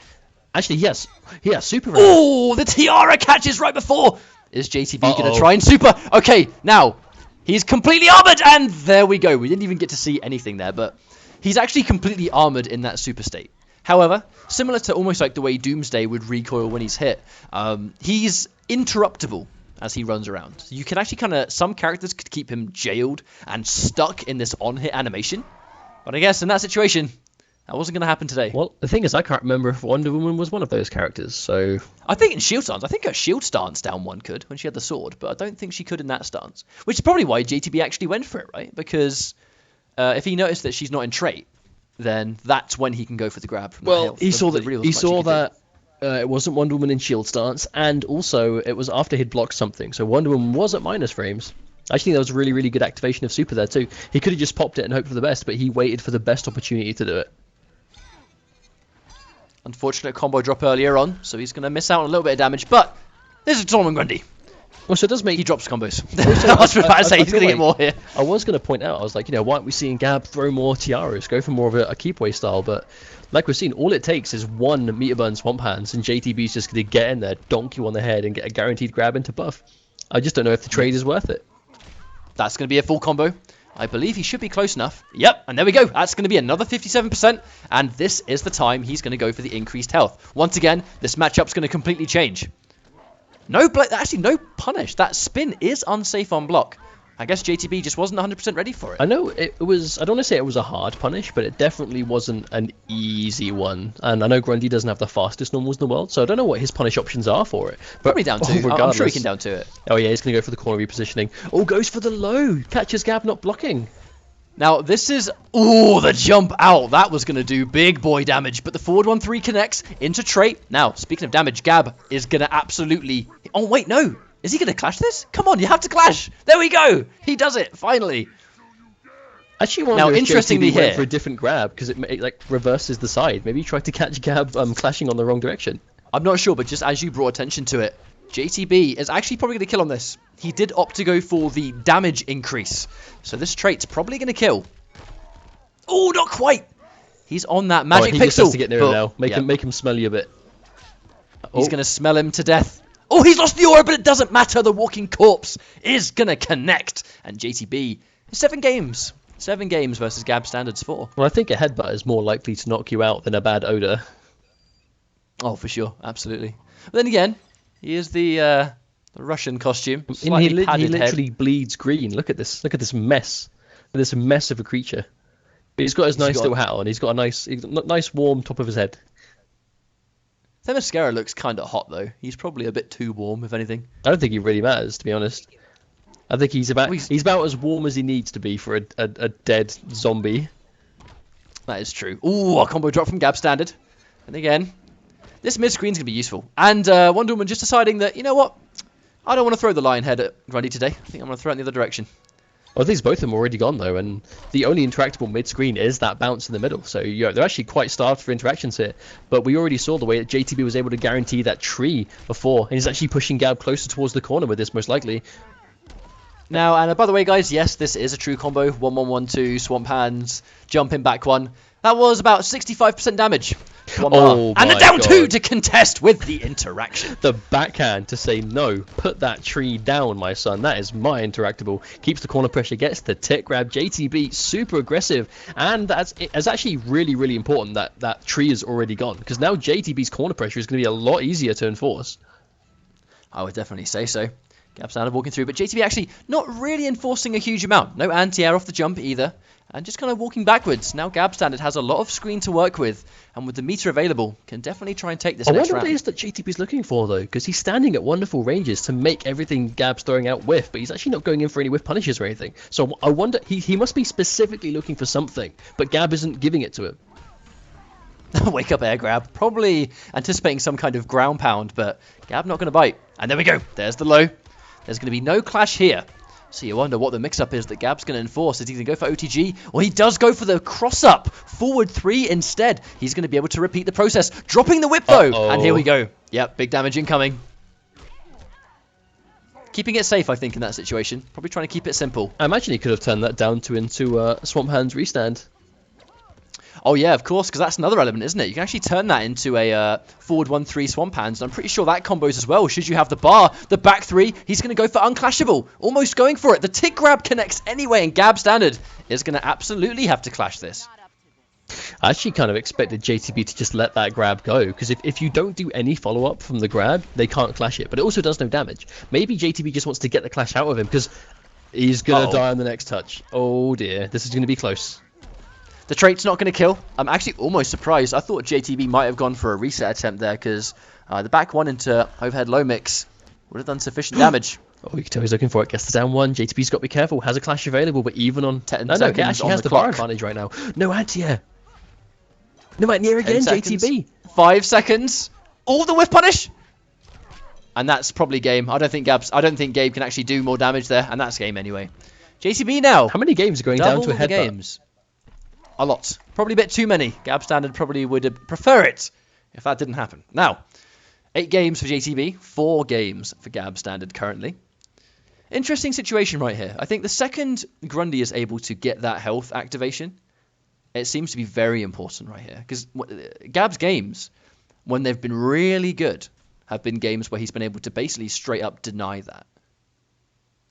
Actually, yes. He has super. Oh, the tiara catches right before. Is JTB going to try and super? Okay, now, he's completely armored, and there we go. We didn't even get to see anything there, but he's actually completely armored in that super state. However, similar to almost like the way Doomsday would recoil when he's hit, he's interruptible as he runs around. So you can actually kind of, some characters could keep him jailed and stuck in this on-hit animation. But I guess in that situation, that wasn't going to happen today. Well, the thing is, I can't remember if Wonder Woman was one of those characters, so... I think in shield stance, I think her shield stance down one could, when she had the sword, but I don't think she could in that stance. Which is probably why JTB actually went for it, right? Because if he noticed that she's not in trait, then that's when he can go for the grab from the health. He saw that it wasn't Wonder Woman in shield stance, and also it was after he'd blocked something, so Wonder Woman was at minus frames. I think that was a really, really good activation of super there too. He could have just popped it and hoped for the best, but he waited for the best opportunity to do it. Unfortunate combo drop earlier on, so he's going to miss out on a little bit of damage, but this is Solomon Grundy. Well, so it does make... He drops combos. Also, I was about to say, he's feel going to get more here. I was going to point out, I was like, why aren't we seeing Gab throw more tiaras, go for more of a keep away style? But like we've seen, all it takes is one meter burn Swamp Hands, and JTB's just going to get in there, donk you on the head, and get a guaranteed grab into buff. I just don't know if the trade is worth it. That's going to be a full combo. I believe he should be close enough. Yep, and there we go. That's going to be another 57%, and this is the time he's going to go for the increased health. Once again, this matchup's going to completely change. Actually, no punish. That spin is unsafe on block. I guess JTB just wasn't 100% ready for it. I know it was, I don't want to say it was a hard punish, but it definitely wasn't an easy one. And I know Grundy doesn't have the fastest normals in the world, so I don't know what his punish options are for it. But probably down to, I'm sure he can down to it. Oh yeah, he's going to go for the corner repositioning. Oh, goes for the low. Catches Gab not blocking. Now, this is... Ooh, the jump out. That was going to do big boy damage. But the forward 1-3 connects into trait. Now, speaking of damage, Gab is going to absolutely... Oh, wait, no. Is he going to clash this? Come on, you have to clash. There we go. He does it, finally. Actually, now, interestingly here... went for a different grab, because it like reverses the side. Maybe he tried to catch Gab clashing on the wrong direction. I'm not sure, but just as you brought attention to it, JTB is actually probably going to kill on this. He did opt to go for the damage increase. So this trait's probably going to kill. Oh, not quite. He's on that magic pixel. He just has to get near him now. Make him smell you a bit. He's going to smell him to death. Oh, he's lost the aura, but it doesn't matter. The walking corpse is going to connect. And JTB is 7 games. 7 games versus GabStandard's 4. Well, I think a headbutt is more likely to knock you out than a bad odor. Oh, for sure. Absolutely. But then again, he is the Russian costume. He literally bleeds green. Look at this. Look at this mess. This mess of a creature. But he's got his nice little hat on. He's got a nice warm top of his head. The mascara looks kind of hot, though. He's probably a bit too warm, if anything. I don't think he really matters, to be honest. I think he's about as warm as he needs to be for a dead zombie. That is true. Ooh, a combo drop from GabStandard. And again, this mid-screen's going to be useful. And Wonder Woman just deciding that, you know what? I don't want to throw the lion head at Grundy today. I think I'm going to throw it in the other direction. Well, these both of them are already gone, though, and the only interactable mid-screen is that bounce in the middle. So they're actually quite starved for interactions here. But we already saw the way that JTB was able to guarantee that tree before, and he's actually pushing Gab closer towards the corner with this, most likely. Now, and by the way, guys, yes, this is a true combo. 1-1-1-2, Swamp Hands, jump in back 1. That was about 65% damage. Oh, and the down 2 to contest with the interaction. The backhand to say, no, put that tree down, my son. That is my interactable. Keeps the corner pressure, gets the tick grab. JTB, super aggressive. And it's actually really, really important that that tree is already gone. Because now JTB's corner pressure is going to be a lot easier to enforce. I would definitely say so. GabStandard walking through, but JTB actually not really enforcing a huge amount. No anti-air off the jump either, and just kind of walking backwards. Now GabStandard has a lot of screen to work with, and with the meter available, can definitely try and take this next round. I wonder what it is that JTB's looking for, though, because he's standing at wonderful ranges to make everything Gab's throwing out whiff, but he's actually not going in for any whiff punishes or anything. So I wonder, he must be specifically looking for something, but Gab isn't giving it to him. Wake up air grab, probably anticipating some kind of ground pound, but Gab not going to bite. And there we go, there's the low. There's going to be no clash here. So you wonder what the mix-up is that Gab's going to enforce. Is he going to go for OTG? Or he does go for the cross-up. Forward 3 instead. He's going to be able to repeat the process. Dropping the whip, though. And here we go. Yep, big damage incoming. Keeping it safe, I think, in that situation. Probably trying to keep it simple. I imagine he could have turned that down into Swamp Hands restand. Oh, yeah, of course, because that's another element, isn't it? You can actually turn that into a forward 1-3 Swamp Hands, and I'm pretty sure that combos as well. Should you have the bar, the back 3, he's going to go for unclashable. Almost going for it. The tick grab connects anyway, and GabStandard is going to absolutely have to clash this. I actually kind of expected JTB to just let that grab go, because if you don't do any follow-up from the grab, they can't clash it, but it also does no damage. Maybe JTB just wants to get the clash out of him, because he's going to die on the next touch. Oh, dear. This is going to be close. The trait's not going to kill. I'm actually almost surprised. I thought JTB might have gone for a reset attempt there because the back 1 into overhead low mix would have done sufficient damage. Oh, you can tell he's looking for it. Gets the down 1. JTB's got to be careful. Has a clash available, but even on 10 no, seconds he actually has the bar advantage right now. No anti-air. No anti-air again, JTB. 5 seconds. All the whiff punish. And that's probably game. I don't think Gabe can actually do more damage there, and that's game anyway. JTB now. How many games are going down to a headbutt? Games. A lot. Probably a bit too many. GabStandard probably would prefer it if that didn't happen. Now, 8 games for JTB, 4 games for GabStandard currently. Interesting situation right here. I think the second Grundy is able to get that health activation, it seems to be very important right here. Because Gab's games, when they've been really good, have been games where he's been able to basically straight up deny that.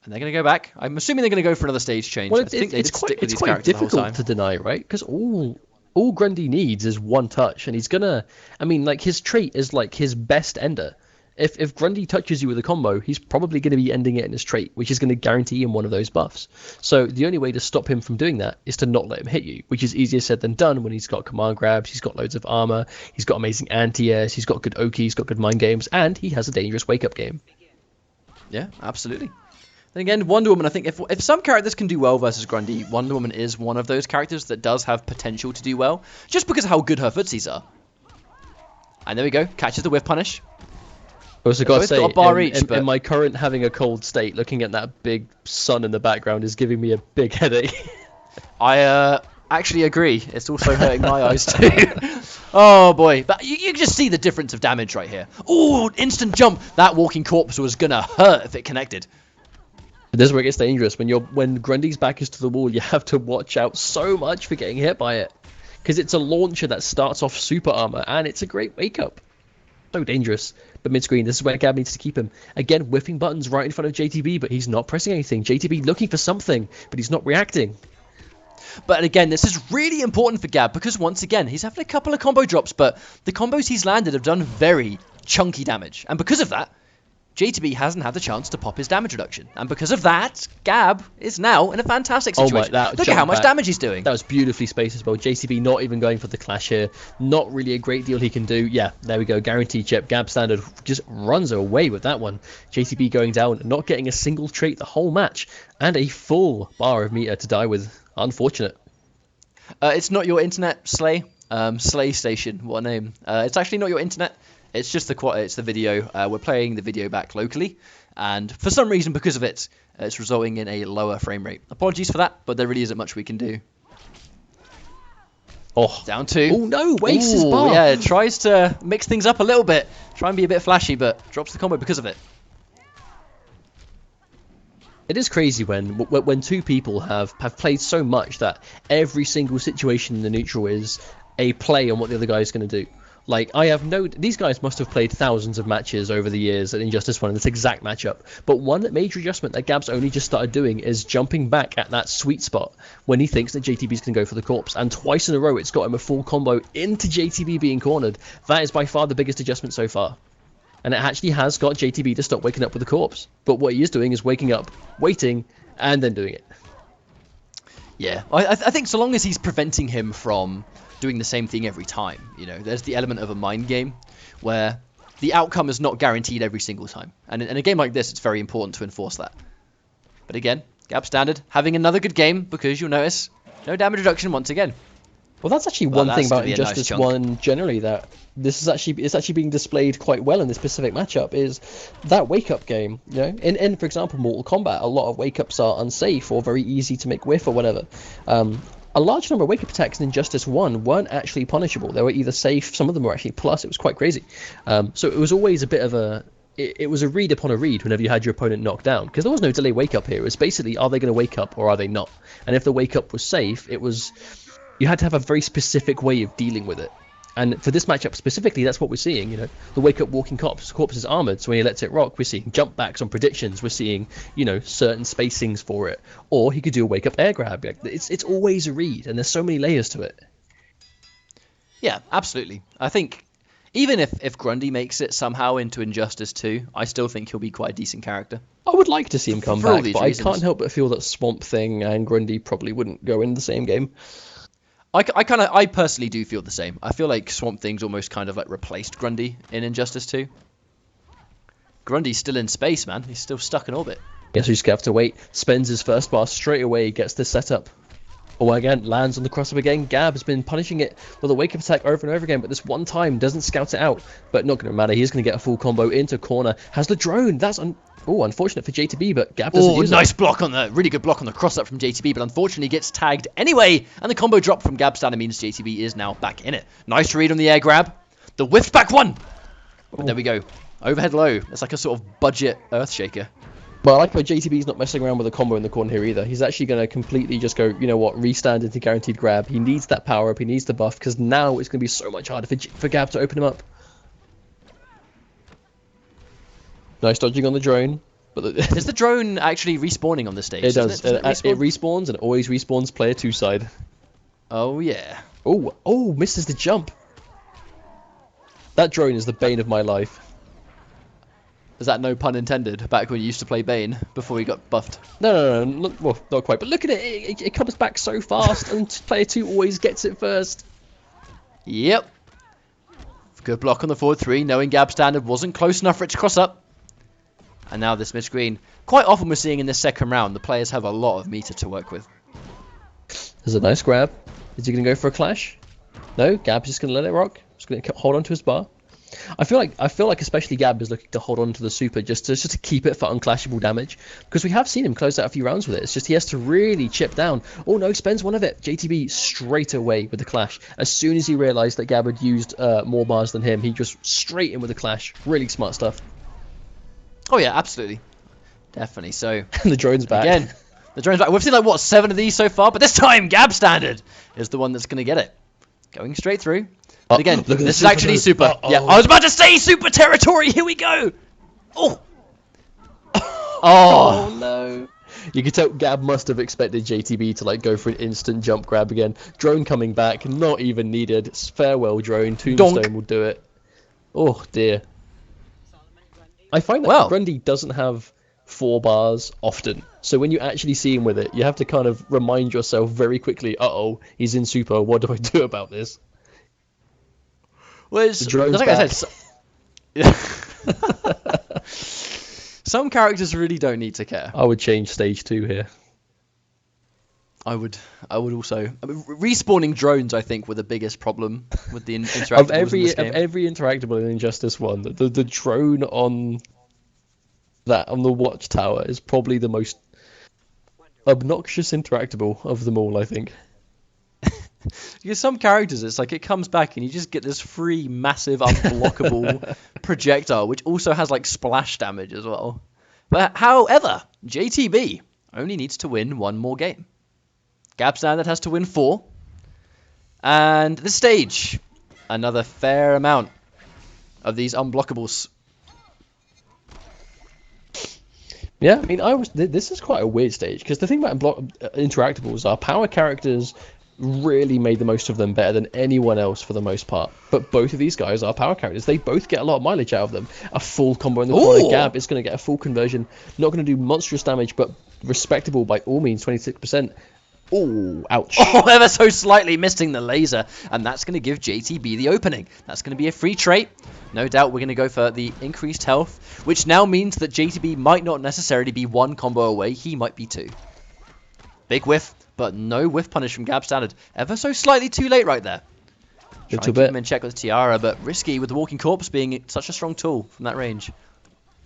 And they're going to go back. I'm assuming they're going to go for another stage change. Well, I think they did stick with these quite characters the whole time. difficult to deny, right? Because all Grundy needs is one touch, and he's gonna. I mean, like his trait is like his best ender. If Grundy touches you with a combo, he's probably going to be ending it in his trait, which is going to guarantee him one of those buffs. So the only way to stop him from doing that is to not let him hit you, which is easier said than done when he's got command grabs, he's got loads of armor, he's got amazing anti-airs, he's got good Oki, he's got good mind games, and he has a dangerous wake-up game. Yeah, absolutely. Then again, Wonder Woman, I think if some characters can do well versus Grundy, Wonder Woman is one of those characters that does have potential to do well, just because of how good her footsies are. And there we go, catches the whiff punish. I also got to say, got a bar each, but in my current having a cold state, looking at that big sun in the background is giving me a big headache. I actually agree. It's also hurting my eyes too. Oh boy, but you can just see the difference of damage right here. Ooh, instant jump. That walking corpse was gonna hurt if it connected. This is where it gets dangerous. When Grundy's back is to the wall, you have to watch out so much for getting hit by it, because it's a launcher that starts off super armor, and it's a great wake up. So dangerous. But mid-screen, this is where Gab needs to keep him. Again, whiffing buttons right in front of JTB, but he's not pressing anything. JTB looking for something, but he's not reacting. But again, this is really important for Gab, because once again, he's having a couple of combo drops, but the combos he's landed have done very chunky damage. And because of that, JTB hasn't had the chance to pop his damage reduction. And because of that, Gab is now in a fantastic situation. Look at how much damage he's doing. That was beautifully spaced as well. JTB not even going for the clash here. Not really a great deal he can do. Yeah, there we go. Guaranteed chip. GabStandard just runs away with that one. JTB going down, not getting a single trait the whole match. And a full bar of meter to die with. Unfortunate. It's not your internet, Slay. Slay Station. What a name. It's actually not your internet. It's just the video. We're playing the video back locally, and for some reason, because of it, it's resulting in a lower frame rate. Apologies for that, but there really isn't much we can do. Oh, down 2. Oh no, wastes his bar. Yeah, tries to mix things up a little bit, try and be a bit flashy, but drops the combo because of it. It is crazy when two people have played so much that every single situation in the neutral is a play on what the other guy is going to do. Like, these guys must have played thousands of matches over the years at Injustice 1 in this exact matchup. But one major adjustment that Gab's only just started doing is jumping back at that sweet spot when he thinks that JTB's going to go for the corpse. And twice in a row, it's got him a full combo into JTB being cornered. That is by far the biggest adjustment so far. And it actually has got JTB to stop waking up with the corpse. But what he is doing is waking up, waiting, and then doing it. Yeah, I think so long as he's preventing him from doing the same thing every time, you know, there's the element of a mind game where the outcome is not guaranteed every single time. And in a game like this, it's very important to enforce that. But again, GabStandard having another good game, because you'll notice no damage reduction once again. Well, that's actually one thing about Injustice 1 generally, that it's actually being displayed quite well in this specific matchup, is that wake-up game. You know, in for example, Mortal Kombat, a lot of wake-ups are unsafe or very easy to make whiff or whatever. A large number of wake-up attacks in Injustice 1 weren't actually punishable. They were either safe, some of them were actually plus. It was quite crazy. So it was always a bit of a... It was a read upon a read whenever you had your opponent knocked down, because there was no delay wake-up here. It was basically, are they going to wake up or are they not? And if the wake-up was safe, it was... You had to have a very specific way of dealing with it. And for this matchup specifically, that's what we're seeing. You know, the wake up walking corpse is armored, so when he lets it rock, we're seeing jump backs on predictions. We're seeing, you know, certain spacings for it. Or he could do a wake up air grab. It's always a read, and there's so many layers to it. Yeah, absolutely. I think even if Grundy makes it somehow into Injustice 2, I still think he'll be quite a decent character. I would like to see him come back, but reasons. I can't help but feel that Swamp Thing and Grundy probably wouldn't go in the same game. I personally do feel the same. I feel like Swamp Thing's almost kind of like replaced Grundy in Injustice 2. Grundy's still in space, man. He's still stuck in orbit. Yes, we just have to wait. Spends his first bar straight away, gets the setup. Oh, again, lands on the crossup again. Gab has been punishing it with a wake-up attack over and over again, but this one time doesn't scout it out. But not going to matter. He's going to get a full combo into corner. Has the drone. That's unfortunate for JTB, but Gab doesn't use it. Nice block on the... Really good block on the cross-up from JTB, but unfortunately gets tagged anyway. And the combo drop from GabStandard means JTB is now back in it. Nice read on the air grab. The whiff back one. But there we go. Overhead low. It's like a sort of budget earth shaker. But I like how JTB's not messing around with a combo in the corner here either. He's actually going to completely just go, you know what, restand into guaranteed grab. He needs that power up, he needs the buff, because now it's going to be so much harder for Gab to open him up. Nice dodging on the drone. But is the drone actually respawning on this stage? It does. It respawns and it always respawns player 2 side. Oh, yeah. Oh, misses the jump. That drone is the bane of my life. Is that no pun intended? Back when you used to play Bane before he got buffed? No. Look, well, not quite. But look at it. It comes back so fast, and player 2 always gets it first. Yep. Good block on the forward 3, knowing GabStandard wasn't close enough for it to cross up. And now this mid-screen. Quite often we're seeing in this second round, the players have a lot of meter to work with. There's a nice grab. Is he going to go for a clash? No, Gab's just going to let it rock. Just going to hold on to his bar. I feel like especially Gab is looking to hold on to the super just to keep it for unclashable damage, because we have seen him close out a few rounds with it. It's just he has to really chip down. Oh no, spends one of it. JTB straight away with the clash. As soon as he realised that Gab had used more bars than him, he just straight in with the clash. Really smart stuff. Oh yeah, absolutely. Definitely. So the drone's back. Again, the drone's back. We've seen like, what, 7 of these so far, but this time GabStandard is the one that's going to get it. Going straight through. And again, this is actually super. Yeah, I was about to say super territory. Here we go. Oh. Oh no. You could tell Gab must have expected JTB to like go for an instant jump grab again. Drone coming back, not even needed. Farewell drone. Tombstone will do it. Oh dear. I find that Grundy doesn't have 4 bars often. So when you actually see him with it, you have to kind of remind yourself very quickly, uh-oh, he's in super. What do I do about this? Well, it's, like I said, some characters really don't need to care. I would change stage 2 here. I would also. Respawning drones, I think, were the biggest problem with the interactables of in every interactable in Injustice 1, the drone on the watchtower is probably the most obnoxious interactable of them all, I think. Because some characters, it's like it comes back and you just get this free, massive, unblockable projectile, which also has like splash damage as well. But however, JTB only needs to win 1 more game. GabStandard has to win 4. And this stage, another fair amount of these unblockables. Yeah, I mean, this is quite a weird stage, because the thing about interactables are power characters really made the most of them better than anyone else for the most part. But both of these guys are power characters. They both get a lot of mileage out of them. A full combo in the corner. Gab is going to get a full conversion. Not going to do monstrous damage, but respectable by all means, 26%. Oh, ouch. Oh, ever so slightly missing the laser. And that's going to give JTB the opening. That's going to be a free trait. No doubt we're going to go for the increased health, which now means that JTB might not necessarily be 1 combo away. He might be 2. Big whiff, but no whiff punish from GabStandard. Ever so slightly too late right there. Trying to keep him in check with Tiara, but risky with the Walking Corpse being such a strong tool from that range.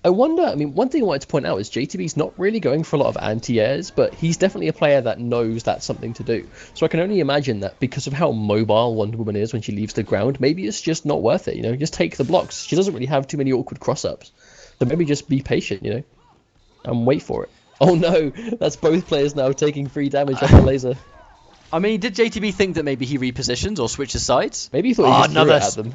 I wonder, I mean, one thing I wanted to point out is JTB's not really going for a lot of anti-airs, but he's definitely a player that knows that's something to do. So I can only imagine that because of how mobile Wonder Woman is when she leaves the ground, maybe it's just not worth it, you know? Just take the blocks. She doesn't really have too many awkward cross-ups. So maybe just be patient, you know? And wait for it. Oh no, that's both players now taking free damage off the laser. I mean, did JTB think that maybe he repositions or switches sides? Maybe he thought he just threw it at them.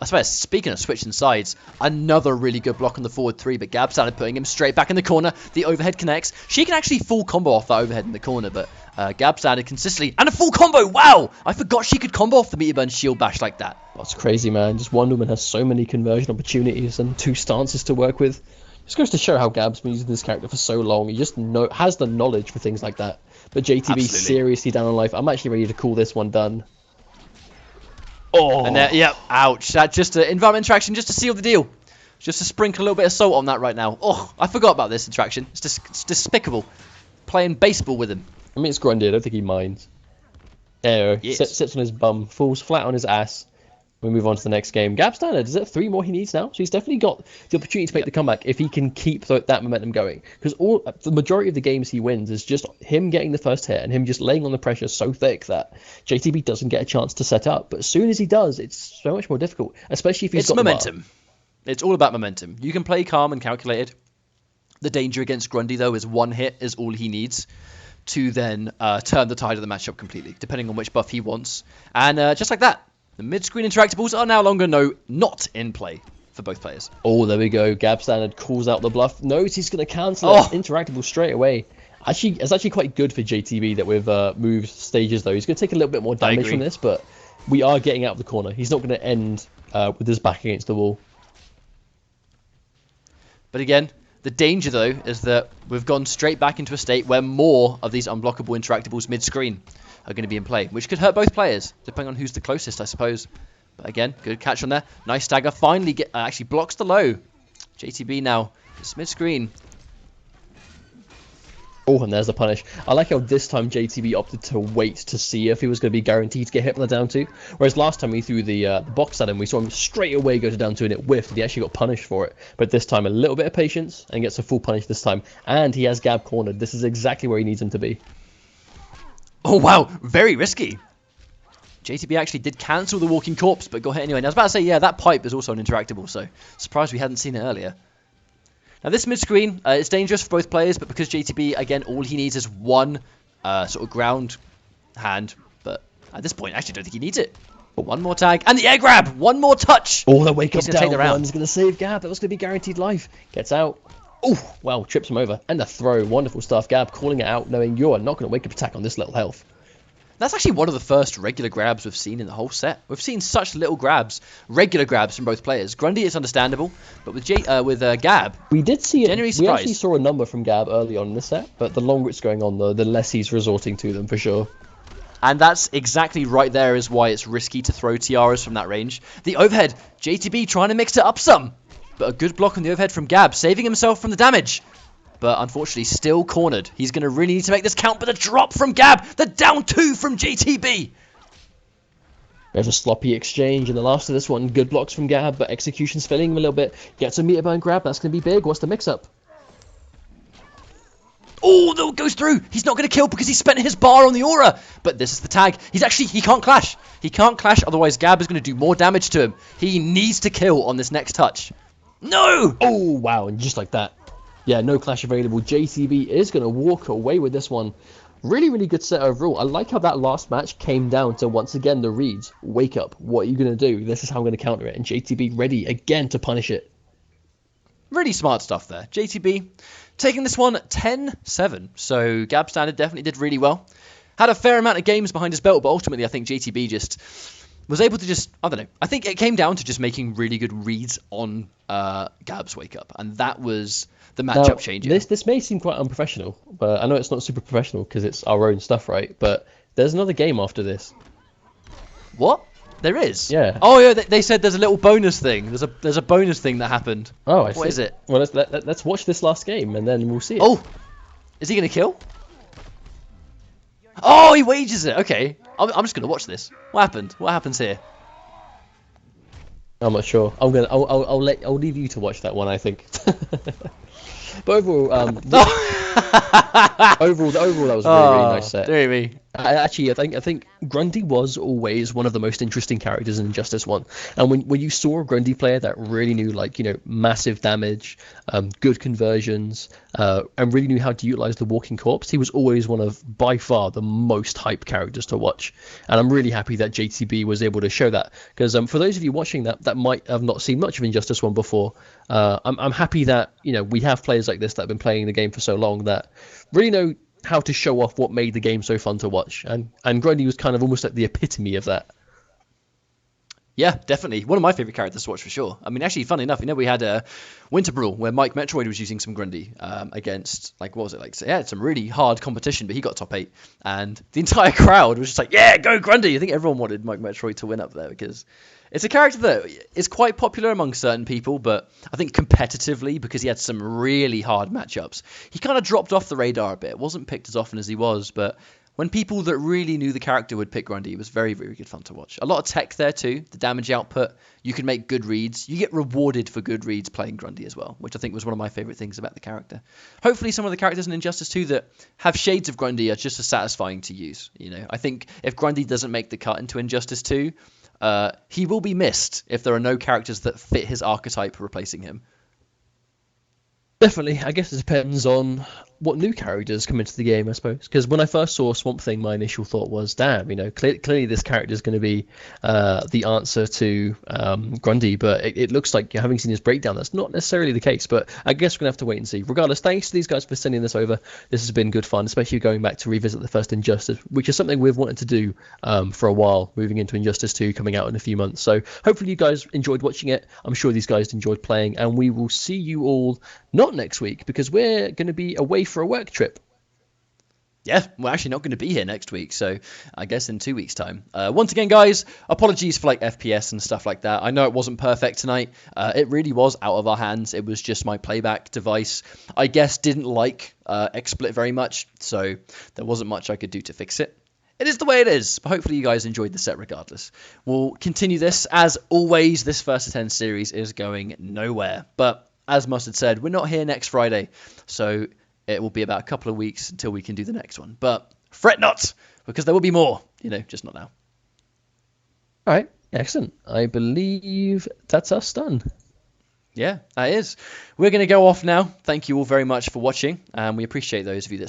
I swear, speaking of switching sides, another really good block on the forward 3, but GabStandard putting him straight back in the corner. The overhead connects. She can actually full combo off that overhead in the corner, but GabStandard consistently, and a full combo, wow! I forgot she could combo off the meter burn shield bash like that. That's crazy, man. Just Wonder Woman has so many conversion opportunities and 2 stances to work with. Just goes to show how Gab's been using this character for so long. He just has the knowledge for things like that. But JTB seriously down on life. I'm actually ready to call this one done. Oh, and yep, ouch. That just an environment interaction just to seal the deal. Just to sprinkle a little bit of salt on that right now. Oh, I forgot about this interaction. It's despicable. Playing baseball with him. I mean, it's Grundy. I don't think he minds. There, sits on his bum, falls flat on his ass. We move on to the next game. GabStandard, is it 3 more he needs now? So he's definitely got the opportunity to make the comeback if he can keep that momentum going. Because the majority of the games he wins is just him getting the first hit and him just laying on the pressure so thick that JTB doesn't get a chance to set up. But as soon as he does, it's so much more difficult, especially if he's got momentum. It's all about momentum. You can play calm and calculated. The danger against Grundy, though, is one hit is all he needs to then turn the tide of the matchup completely, depending on which buff he wants. And just like that, the mid-screen interactables are now longer not in play for both players. Oh, there we go. GabStandard calls out the bluff. Knows he's going to cancel it. Interactable straight away. Actually, it's actually quite good for JTB that we've moved stages, though. He's going to take a little bit more damage from this, but we are getting out of the corner. He's not going to end with his back against the wall. But again, the danger, though, is that we've gone straight back into a state where more of these unblockable interactables mid-screen are going to be in play, which could hurt both players, depending on who's the closest, I suppose. But again, good catch on there. Nice stagger. Finally actually blocks the low. JTB now. It's mid-screen. Oh, and there's the punish. I like how this time JTB opted to wait to see if he was going to be guaranteed to get hit by the down 2. Whereas last time he threw the box at him, we saw him straight away go to down 2 and it whiffed. And he actually got punished for it. But this time, a little bit of patience and gets a full punish this time. And he has Gab cornered. This is exactly where he needs him to be. Oh, wow. Very risky. JTB actually did cancel the walking corpse, but got hit anyway. And I was about to say, yeah, that pipe is also an interactable, so surprised we hadn't seen it earlier. Now, this mid-screen, it's dangerous for both players, but because JTB, again, all he needs is one sort of ground hand. But at this point, I actually don't think he needs it. But one more tag, and the air grab! One more touch! Oh, the wake up down take the round. One's going to save Gab. That was going to be guaranteed life. Gets out. Oh, wow, trips him over. And a throw. Wonderful stuff. Gab calling it out, knowing you're not going to wake up attack on this little health. That's actually one of the first regular grabs we've seen in the whole set. We've seen such little grabs, regular grabs from both players. Grundy is understandable, but with Gab, we did see it. We surprised. actually saw a number from Gab early on in the set, but the longer it's going on, the less he's resorting to them for sure. And that's exactly right there is why it's risky to throw tiaras from that range. The overhead, JTB trying to mix it up some, but a good block on the overhead from Gab, saving himself from the damage. But unfortunately, still cornered. He's going to really need to make this count, but a drop from Gab, the down 2 from JTB. There's a sloppy exchange in the last of this one. Good blocks from Gab, but execution's failing him a little bit. Gets a meter burn grab. That's going to be big. What's the mix-up? Oh, no, it goes through. He's not going to kill because he spent his bar on the aura. But this is the tag. He can't clash. He can't clash, otherwise Gab is going to do more damage to him. He needs to kill on this next touch. No! Oh, wow, and just like that. Yeah, no clash available. JTB is going to walk away with this one. Really, really good set overall. I like how that last match came down to, once again, the reads. Wake up. What are you going to do? This is how I'm going to counter it. And JTB ready again to punish it. Really smart stuff there. JTB taking this one 10-7. So GabStandard definitely did really well. Had a fair amount of games behind his belt, but ultimately I think JTB just was able to I don't know. I think it came down to just making really good reads on Gab's wake up. And that was the matchup changer. This may seem quite unprofessional, but I know it's not super professional because it's our own stuff, right? But there's another game after this. What? There is? Yeah. Oh, yeah, they said there's a little bonus thing. There's a bonus thing that happened. Oh, I see. What is it? Well, let's watch this last game, and then we'll see it. Oh! Is he going to kill? Oh, he wages it. Okay. I'm just going to watch this. What happened? What happens here? I'm not sure. I'll leave you to watch that one, I think. But overall, overall, that was a really, really nice set. Dear me. I think Grundy was always one of the most interesting characters in Injustice 1. And when you saw a Grundy player that really knew, like, you know, massive damage, good conversions, and really knew how to utilize the walking corpse, he was always one of, by far, the most hyped characters to watch. And I'm really happy that JTB was able to show that. Because for those of you watching that might have not seen much of Injustice 1 before, I'm happy that, you know, we have players like this that have been playing the game for so long that really know how to show off what made the game so fun to watch. And Grundy was kind of almost like the epitome of that. Yeah, definitely. One of my favourite characters to watch for sure. I mean, actually, funny enough, you know, we had a Winter Brawl where Mike Metroid was using some Grundy against, like, what was it? Like, so, yeah, some really hard competition, but he got top 8. And the entire crowd was just like, yeah, go Grundy! I think everyone wanted Mike Metroid to win up there because it's a character that is quite popular among certain people, but I think competitively, because he had some really hard matchups, he kind of dropped off the radar a bit. Wasn't picked as often as he was, but when people that really knew the character would pick Grundy, it was very, very good fun to watch. A lot of tech there too, the damage output. You can make good reads. You get rewarded for good reads playing Grundy as well, which I think was one of my favourite things about the character. Hopefully some of the characters in Injustice 2 that have shades of Grundy are just as satisfying to use. You know, I think if Grundy doesn't make the cut into Injustice 2, he will be missed if there are no characters that fit his archetype replacing him. Definitely. I guess it depends on what new characters come into the game, I suppose. Because when I first saw Swamp Thing, my initial thought was, damn, clearly this character is going to be the answer to Grundy. But it looks like, having seen his breakdown, that's not necessarily the case. But I guess we're going to have to wait and see. Regardless, thanks to these guys for sending this over. This has been good fun, especially going back to revisit the first Injustice, which is something we've wanted to do for a while, moving into Injustice 2 coming out in a few months. So hopefully you guys enjoyed watching it. I'm sure these guys enjoyed playing. And we will see you all not next week, because we're going to be away for a work trip. Yeah, we're actually not going to be here next week, so I guess in 2 weeks' time. Once again, guys, apologies for FPS and stuff like that. I know it wasn't perfect tonight. It really was out of our hands. It was just my playback device. I guess didn't like XSplit very much, so there wasn't much I could do to fix it. It is the way it is, but hopefully you guys enjoyed the set regardless. We'll continue this. As always, this First to 10 series is going nowhere, but as Mustard said, we're not here next Friday, so it will be about a couple of weeks until we can do the next one. But fret not, because there will be more, just not now. All right, excellent. I believe that's us done. Yeah, that is. We're going to go off now. Thank you all very much for watching, and we appreciate those of you that